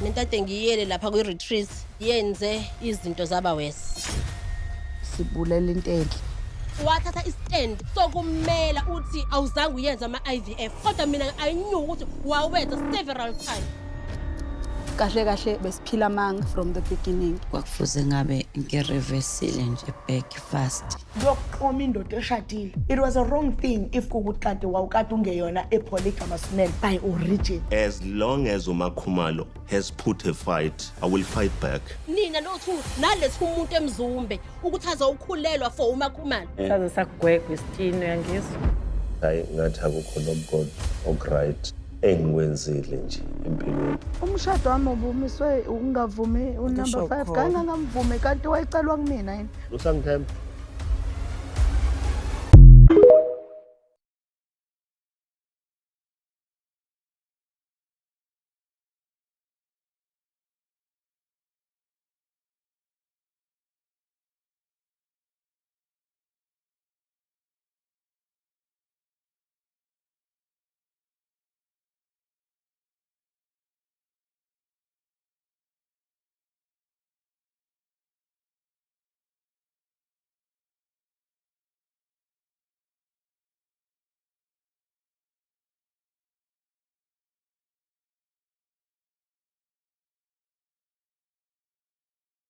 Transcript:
Lento ade ngiyele lapha kwi-retreat yenze izinto zaba worse. Sibulela into enhle. Wathatha istand sokumela uthi awuzange uyenza ama-IVF kodwa mina I knew ukuthi wawenza several times. Kahle kahle besiphila amanga from the beginning. Kwakufuze ngabe ngireversile nje back fast. Lokuxhoma indoda eshadile. It was a wrong thing if kukuthi kanti wawukade ungeyona epolygamous man by origin. As long as uMakhumalo has put a fight, I will fight back. Nina nothu nalethu umuntu emzumbe ukuthi azowukhulelwa for uMakhumalo. Saze sakugwegwa isitini uyangizwa. Hayi ngathi akukho nomgodo okright engiwenzile nje empilweni. Umshado wami ubumiswe ukungavumi unumber 5 kanti ngamvume kanti wayecelwa kumina yini. Usangithemba?